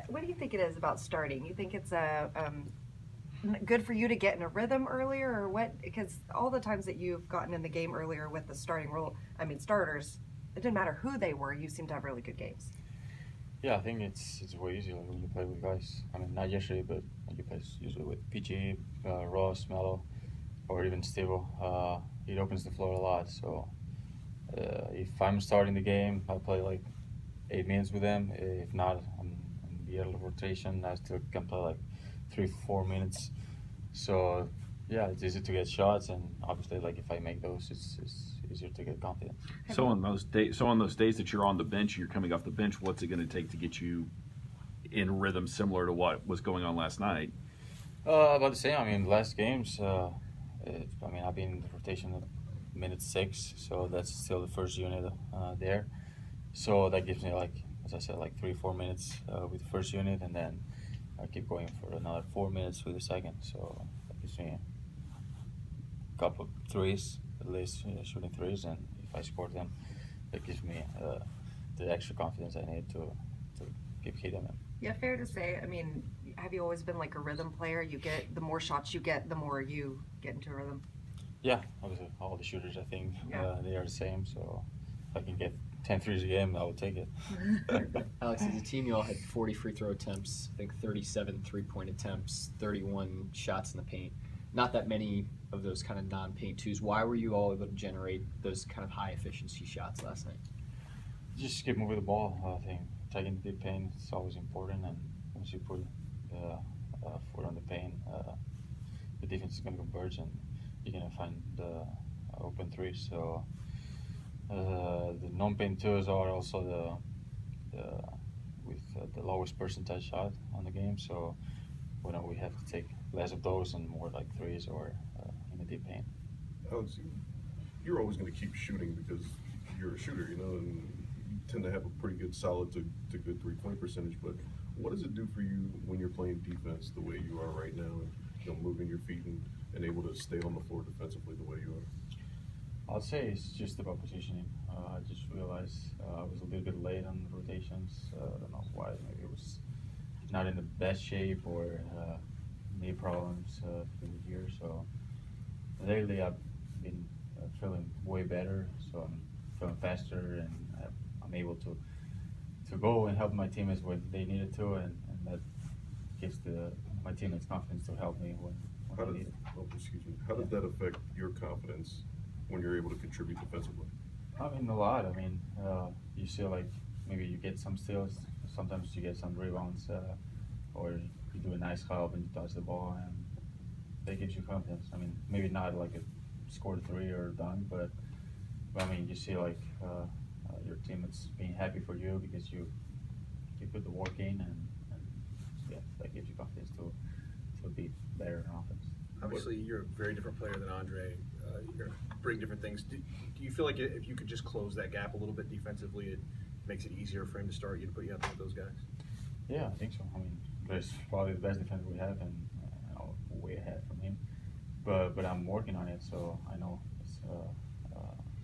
What do you think it is about starting? You think it's good for you to get in a rhythm earlier, or what? Because all the times that you've gotten in the game earlier with the starting role, I mean, starters, it didn't matter who they were. You seem to have really good games. Yeah, I think it's way easier when you play with guys. I mean, not yesterday, but when you play usually with PG, Ross, Mello, or even Steve. It opens the floor a lot. So if I'm starting the game, I play like 8 minutes with them. If not, I'm the early rotation. I still can play like 3 4 minutes. So yeah, it's easy to get shots, and obviously, like if I make those, it's easier to get confidence. So on those days that you're on the bench, you're coming off the bench. What's it going to take to get you in rhythm, similar to what was going on last night? About the same. I mean, last games. I've been in the rotation at minute 6, so that's still the first unit there. So that gives me like, as I said, like 3 4 minutes with the first unit, and then I keep going for another 4 minutes with the second. So that gives me a couple of threes, at least shooting threes, and if I score them, that gives me the extra confidence I need to keep hitting them. Yeah, fair to say. I mean, have you always been like a rhythm player? You get the more shots you get, the more you get into a rhythm. Yeah, obviously all the shooters I think Yeah. they are the same. So if I can get 10 threes a game, I will take it. Alex, as a team, you all had 40 free throw attempts, I think 37 three-point attempts, 31 shots in the paint. Not that many of those kind of non-paint twos. Why were you all able to generate those kind of high-efficiency shots last night? Just keep moving the ball. I think taking the deep paint is always important, and once you put foot on the paint, the defense is going to converge, and you're going to find the open threes. So the non-paint twos are also the with the lowest percentage shot on the game. So we have to take less of those and more like threes or in the deep paint. Alex, you're always going to keep shooting because you're a shooter, and you tend to have a pretty good solid to good three-point percentage. But what does it do for you when you're playing defense the way you are right now, and moving your feet and able to stay on the floor defensively the way you are? I'd say it's just about positioning. I just realized I was a little bit late on the rotations. I don't know why. Maybe it was not in the best shape or knee problems through the year. So lately I've been feeling way better. So I'm feeling faster, and I'm able to go and help my teammates when they needed to, and that gives my teammates confidence to help me when they need it. How does that affect your confidence when you're able to contribute defensively? I mean, a lot. I mean, you see, like, maybe you get some steals, sometimes you get some rebounds, or you do a nice help and you touch the ball, and that gives you confidence. I mean, maybe not like a scored three or dunk, but I mean, you see, like, your teammates being happy for you because you put the work in, and yeah, that gives you confidence to be better in offense. Obviously, you're a very different player than Andre. You're going to bring different things. Do you feel like if you could just close that gap a little bit defensively, it makes it easier for him to start you, to put you up with those guys? Yeah, I think so. I mean, there's probably the best defender we have, and way ahead from him. But I'm working on it, so I know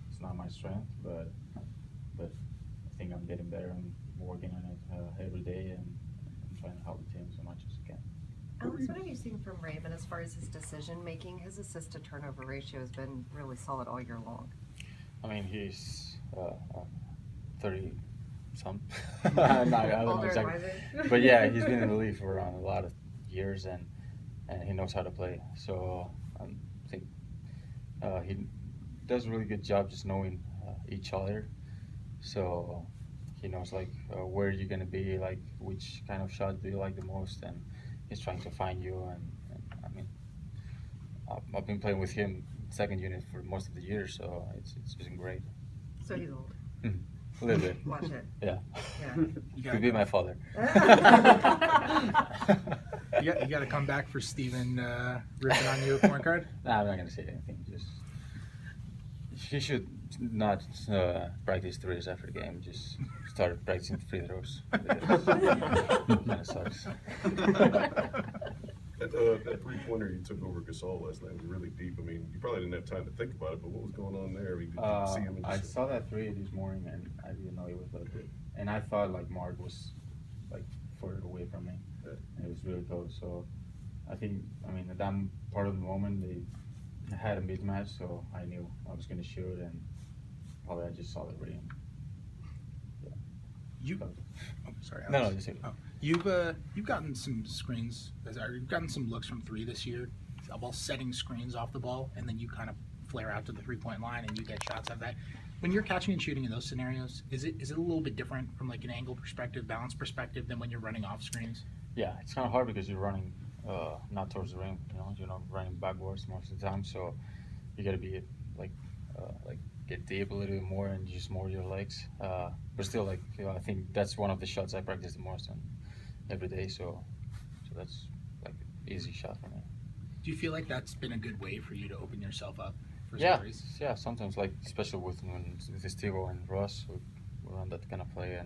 it's not my strength, but I think I'm getting better. I'm working on it every day, and I'm trying to help the team so much as I can. Alex, what have you seen from Raven as far as his decision making? His assist to turnover ratio has been really solid all year long. I mean, he's 30 some. I don't know exactly. But yeah, he's been in the league for a lot of years, and he knows how to play. So I think he does a really good job just knowing each other. So he knows like where you're gonna be, like which kind of shot do you like the most, and he's trying to find you. And I mean, I've been playing with him second unit for most of the year, so it's been great. So he's old. A little bit. Watch it. Yeah. Yeah. Could be my father. You got to come back for Steven ripping on you at point guard? Nah, I'm not gonna say anything. Just he should not practice threes after the game. Just start practicing free throws. Kind of sucks. That three-pointer you took over Gasol last night was really deep. I mean, you probably didn't have time to think about it, but what was going on there? I mean, did you see him? I saw that three this morning, and I didn't know it was that good. And I thought like Mark was like further away from really close. So I think, I mean, at that part of the moment, they had a mismatch, so I knew I was going to shoot, and probably I just saw the rim. You, oh, sorry. No, Alex. no, just Oh, you've gotten some screens, or you've gotten some looks from three this year, while setting screens off the ball, and then you kind of flare out to the 3-point line and you get shots out of that. When you're catching and shooting in those scenarios, is it a little bit different from like an angle perspective, balance perspective, than when you're running off screens? Yeah, it's kind of hard because you're running not towards the rim. You're not running backwards most of the time, so you got to be like get deep a little bit more and use more of your legs. But still, like, I think that's one of the shots I practice the most on every day. So that's like easy shot for me. Do you feel like that's been a good way for you to open yourself up for Yeah, threes? yeah. Sometimes, like, especially with Steve and Ross, we run that kind of play,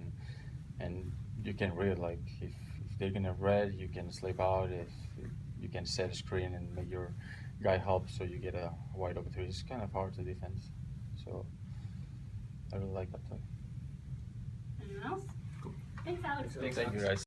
and you can read, like, if they're gonna read, you can slip out. If you can set a screen and make your guy help, so you get a wide open three. It's kind of hard to defend. So I really like that play. Anyone else? Thanks, Alex. Thanks, Thank you, guys.